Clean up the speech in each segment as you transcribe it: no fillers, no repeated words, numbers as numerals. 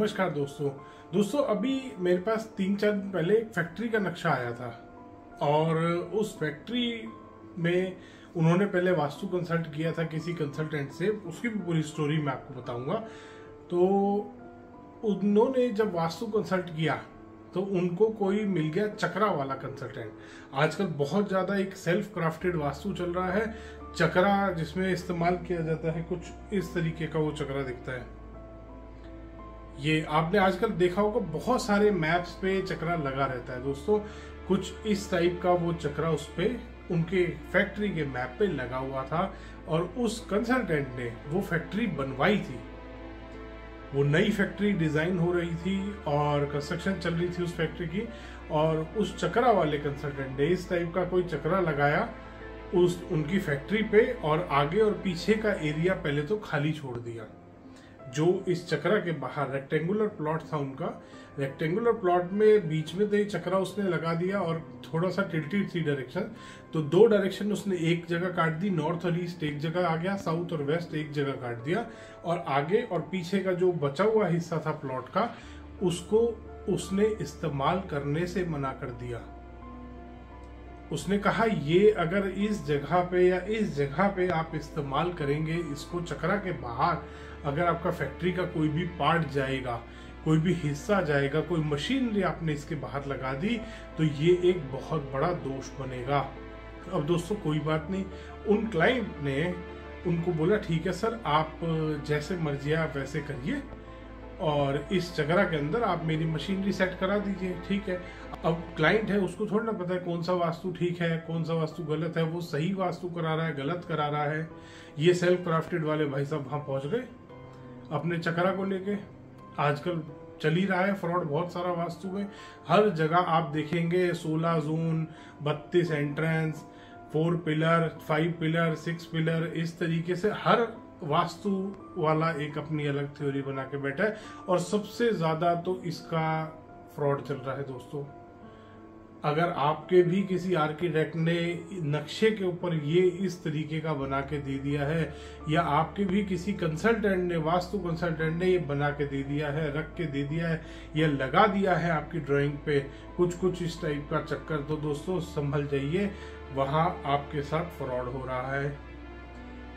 नमस्कार दोस्तों अभी मेरे पास 3-4 दिन पहले एक फैक्ट्री का नक्शा आया था और उस फैक्ट्री में उन्होंने पहले वास्तु कंसल्ट किया था किसी कंसल्टेंट से। उसकी भी पूरी स्टोरी मैं आपको बताऊंगा। तो उन्होंने जब वास्तु कंसल्ट किया तो उनको कोई मिल गया चक्रा वाला कंसल्टेंट। आजकल बहुत ज्यादा एक सेल्फ क्राफ्टेड वास्तु चल रहा है, चक्रा जिसमें इस्तेमाल किया जाता है। कुछ इस तरीके का वो चक्रा दिखता है। ये आपने आजकल देखा होगा, बहुत सारे मैप्स पे चक्रा लगा रहता है दोस्तों। कुछ इस टाइप का वो चक्रा उस पे उनके फैक्ट्री के मैप पे लगा हुआ था और उस कंसल्टेंट ने वो फैक्ट्री बनवाई थी। वो नई फैक्ट्री डिजाइन हो रही थी और कंस्ट्रक्शन चल रही थी उस फैक्ट्री की, और उस चक्रा वाले कंसल्टेंट ने इस टाइप का कोई चक्रा लगाया उस उनकी फैक्ट्री पे, और आगे और पीछे का एरिया पहले तो खाली छोड़ दिया। जो इस चक्रा के बाहर रेक्टेंगुलर प्लॉट था उनका, रेक्टेंगुलर प्लॉट में बीच में तो ये चक्रा उसने लगा दिया और थोड़ा सा टिल्टेड थी डायरेक्शन। तो दो डायरेक्शन उसने एक जगह काट दी, नॉर्थ और ईस्ट एक जगह आ गया, साउथ और वेस्ट एक जगह काट दिया, और आगे और पीछे का जो बचा हुआ हिस्सा था प्लॉट का उसको उसने इस्तेमाल करने से मना कर दिया। उसने कहा ये अगर इस जगह पे या इस जगह पे आप इस्तेमाल करेंगे इसको, चक्रा के बाहर अगर आपका फैक्ट्री का कोई भी पार्ट जाएगा, कोई भी हिस्सा जाएगा, कोई मशीनरी आपने इसके बाहर लगा दी तो ये एक बहुत बड़ा दोष बनेगा। अब दोस्तों कोई बात नहीं, उन क्लाइंट ने उनको बोला ठीक है सर, आप जैसे मर्जी आप वैसे करिए और इस चक्रा के अंदर आप मेरी मशीनरी सेट करा दीजिए। ठीक है, अब क्लाइंट है, उसको थोड़ा ना पता है कौन सा वास्तु ठीक है कौन सा वास्तु गलत है, वो सही वास्तु करा रहा है गलत करा रहा है। ये सेल्फ क्राफ्टेड वाले भाई साहब वहां पहुंच गए अपने चक्रा को लेके। आजकल चल ही रहा है फ्रॉड बहुत सारा वास्तु में। हर जगह आप देखेंगे 16 zone, 32 entrance, 4 pillar, 5 pillar, 6 pillar, इस तरीके से हर वास्तु वाला एक अपनी अलग थ्योरी बना के बैठा है। और सबसे ज्यादा तो इसका फ्रॉड चल रहा है दोस्तों। अगर आपके भी किसी आर्किटेक्ट ने नक्शे के ऊपर ये इस तरीके का बना के दे दिया है, या आपके भी किसी कंसल्टेंट ने, वास्तु कंसल्टेंट ने ये बना के दे दिया है, रख के दे दिया है, या लगा दिया है आपकी ड्राइंग पे कुछ इस टाइप का चक्कर, तो दोस्तों संभल जाइए, वहां आपके साथ फ्रॉड हो रहा है।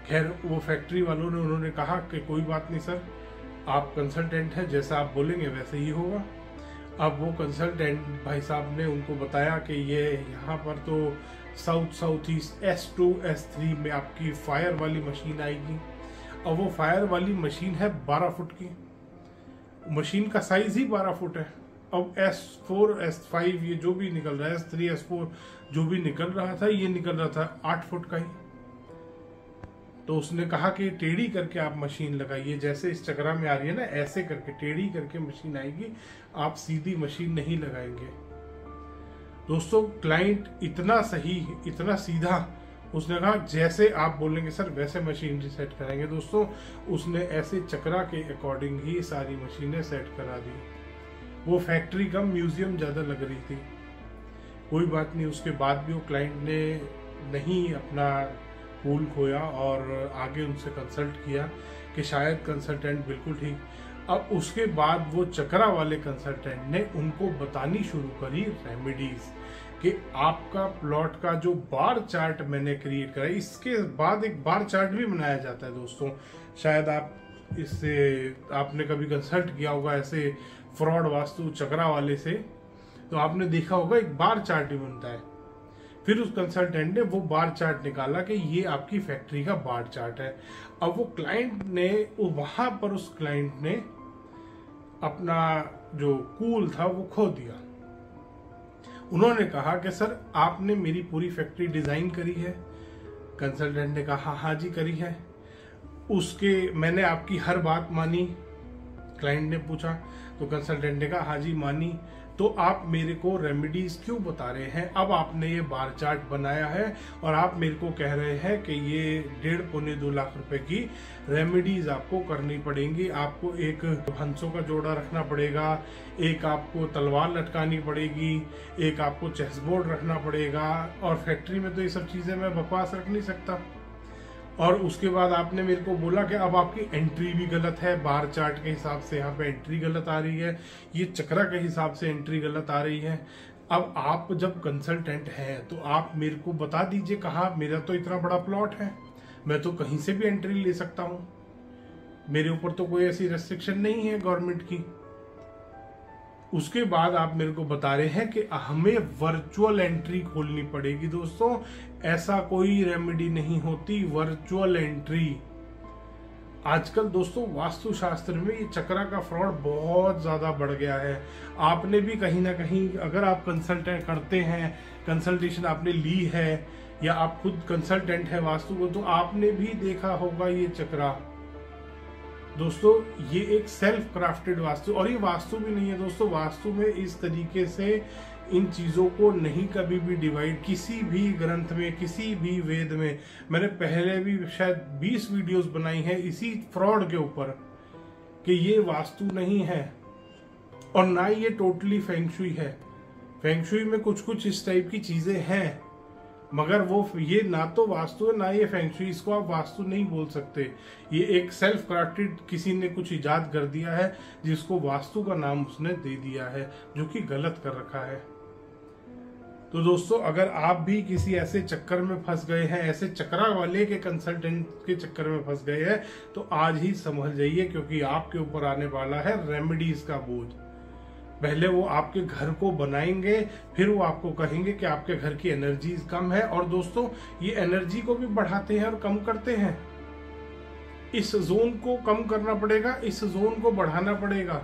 खैर वो फैक्ट्री वालों ने उन्होंने कहा कि कोई बात नहीं सर, आप कंसल्टेंट हैं, जैसा आप बोलेंगे वैसे ही होगा। अब वो कंसल्टेंट भाई साहब ने उनको बताया कि ये यहाँ पर तो साउथ ईस्ट S2 S3 में आपकी फायर वाली मशीन आएगी। अब वो फायर वाली मशीन है 12 फुट की, मशीन का साइज ही 12 फुट है। अब S4 S5 ये जो भी निकल रहा है, S3 S4 जो भी निकल रहा था, ये निकल रहा था 8 फुट का ही। तो उसने कहा कि टेढ़ी करके आप मशीन लगाइए, जैसे इस चक्रा में आ रही है ना, ऐसे करके टेढ़ी करके मशीन आएगी, आप सीधी मशीन नहीं लगाएंगे। दोस्तों क्लाइंट इतना सही, इतना सीधा, उसने कहा जैसे आप बोलेंगे सर वैसे मशीन सेट कराएंगे। दोस्तों उसने ऐसे चक्रा के अकॉर्डिंग ही सारी मशीनें सेट करा दी। वो फैक्ट्री कम म्यूजियम ज्यादा लग रही थी। कोई बात नहीं, उसके बाद भी वो क्लाइंट ने नहीं अपना कूल खोया और आगे उनसे कंसल्ट किया कि शायद कंसल्टेंट बिल्कुल ठीक। अब उसके बाद वो चक्रा वाले कंसल्टेंट ने उनको बतानी शुरू करी रेमेडीज कि आपका प्लॉट का जो बार चार्ट मैंने क्रिएट करा, इसके बाद एक बार चार्ट भी बनाया जाता है दोस्तों। शायद आप इससे आपने कभी कंसल्ट किया होगा ऐसे फ्रॉड वास्तु चक्रा वाले से, तो आपने देखा होगा एक बार चार्ट भी बनता है। फिर उस कंसल्टेंट ने वो बार चार्ट निकाला कि ये आपकी फैक्ट्री का बार चार्ट है। अब वो क्लाइंट ने वहां पर उस क्लाइंट ने अपना जो कूल था वो खो दिया। उन्होंने कहा कि सर आपने मेरी पूरी फैक्ट्री डिजाइन करी है। कंसल्टेंट ने कहा हाँ जी करी है। उसके मैंने आपकी हर बात मानी। क्लाइंट ने पूछा तो कंसल्टेंट ने कहा हाँ जी मानी, तो आप मेरे को रेमेडीज क्यों बता रहे हैं? अब आपने ये बार चार्ट बनाया है और आप मेरे को कह रहे हैं कि ये 1.5-2 लाख रुपए की रेमेडीज आपको करनी पड़ेंगी। आपको एक हंसों का जोड़ा रखना पड़ेगा, एक आपको तलवार लटकानी पड़ेगी, एक आपको चेस बोर्ड रखना पड़ेगा, और फैक्ट्री में तो ये सब चीजें मैं बकवास रख नहीं सकता। और उसके बाद आपने मेरे को बोला कि अब आपकी एंट्री भी गलत है, बार चार्ट के हिसाब से यहाँ पे एंट्री गलत आ रही है, ये चक्रा के हिसाब से एंट्री गलत आ रही है। अब आप जब कंसल्टेंट हैं तो आप मेरे को बता दीजिए कहाँ, मेरा तो इतना बड़ा प्लॉट है, मैं तो कहीं से भी एंट्री ले सकता हूँ, मेरे ऊपर तो कोई ऐसी रेस्ट्रिक्शन नहीं है गवर्नमेंट की। उसके बाद आप मेरे को बता रहे हैं कि हमें वर्चुअल एंट्री खोलनी पड़ेगी। दोस्तों ऐसा कोई रेमेडी नहीं होती वर्चुअल एंट्री। आजकल दोस्तों वास्तुशास्त्र में ये चक्रा का फ्रॉड बहुत ज्यादा बढ़ गया है। आपने भी कहीं ना कहीं, अगर आप कंसल्टेंट करते हैं, कंसल्टेशन आपने ली है या आप खुद कंसल्टेंट है वास्तु को, तो आपने भी देखा होगा ये चक्रा। दोस्तों ये एक सेल्फ क्राफ्टेड वास्तु, और ये वास्तु भी नहीं है दोस्तों। वास्तु में इस तरीके से इन चीजों को नहीं कभी भी डिवाइड, किसी भी ग्रंथ में, किसी भी वेद में, मैंने पहले भी शायद 20 वीडियोस बनाई हैं इसी फ्रॉड के ऊपर कि ये वास्तु नहीं है और ना ये टोटली फेंगशुई है। फेंगशुई में कुछ कुछ इस टाइप की चीजें हैं, मगर वो ये ना तो वास्तु है ना ये फेंगशुई, इसको आप वास्तु नहीं बोल सकते। ये एक सेल्फ क्राफ्टेड किसी ने कुछ इजाद कर दिया है जिसको वास्तु का नाम उसने दे दिया है, जो कि गलत कर रखा है। तो दोस्तों अगर आप भी किसी ऐसे चक्कर में फंस गए हैं, ऐसे चक्रा वाले के कंसल्टेंट के चक्कर में फंस गए हैं, तो आज ही समझ जाइए, क्योंकि आपके ऊपर आने वाला है रेमेडीज का बोझ। पहले वो आपके घर को बनाएंगे, फिर वो आपको कहेंगे कि आपके घर की एनर्जी कम है। और दोस्तों ये एनर्जी को भी बढ़ाते हैं और कम करते हैं। इस जोन को कम करना पड़ेगा, इस जोन को बढ़ाना पड़ेगा।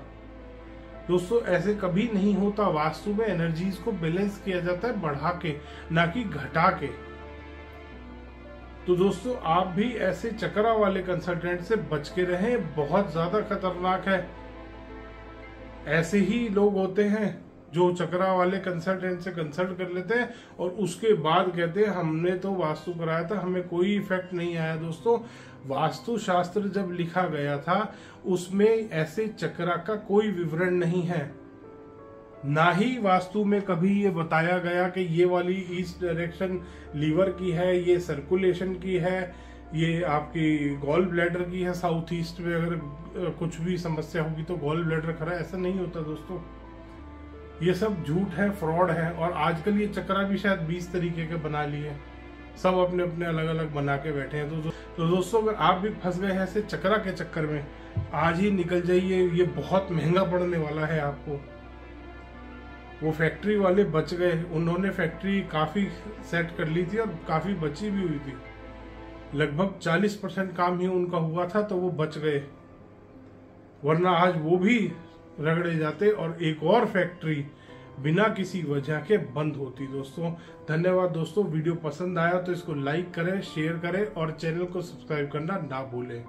दोस्तों ऐसे कभी नहीं होता। वास्तु में एनर्जीज को बैलेंस किया जाता है बढ़ा के, ना कि घटा के। तो दोस्तों आप भी ऐसे चक्रा वाले कंसल्टेंट से बच के रहें, बहुत ज्यादा खतरनाक है। ऐसे ही लोग होते हैं जो चक्रा वाले कंसल्टेंट से कंसल्ट कर लेते हैं और उसके बाद कहते हैं हमने तो वास्तु कराया था, हमें कोई इफेक्ट नहीं आया। दोस्तों वास्तु शास्त्र जब लिखा गया था उसमें ऐसे चक्रा का कोई विवरण नहीं है, ना ही वास्तु में कभी ये बताया गया कि ये वाली ईस्ट डायरेक्शन लीवर की है, ये सर्कुलेशन की है, ये आपकी गॉल ब्लैडर की है। साउथ ईस्ट में अगर कुछ भी समस्या होगी तो गॉल ब्लैडर खरा, ऐसा नहीं होता दोस्तों। ये सब झूठ है, फ्रॉड है। और आजकल ये चक्रा भी शायद 20 तरीके के बना लिए, सब अपने अपने अलग अलग बना के बैठे हैं। तो दोस्तों अगर आप भी फंस गए हैं ऐसे चक्रा के चक्कर में, आज ही निकल जाइए, ये बहुत महंगा पड़ने वाला है आपको। वो फैक्ट्री वाले बच गए, उन्होंने फैक्ट्री काफी सेट कर ली थी और काफी बची भी हुई थी, लगभग 40% काम ही उनका हुआ था, तो वो बच गए, वरना आज वो भी रगड़े जाते और एक और फैक्ट्री बिना किसी वजह के बंद होती। दोस्तों धन्यवाद। दोस्तों वीडियो पसंद आया तो इसको लाइक करें, शेयर करें और चैनल को सब्सक्राइब करना ना भूलें।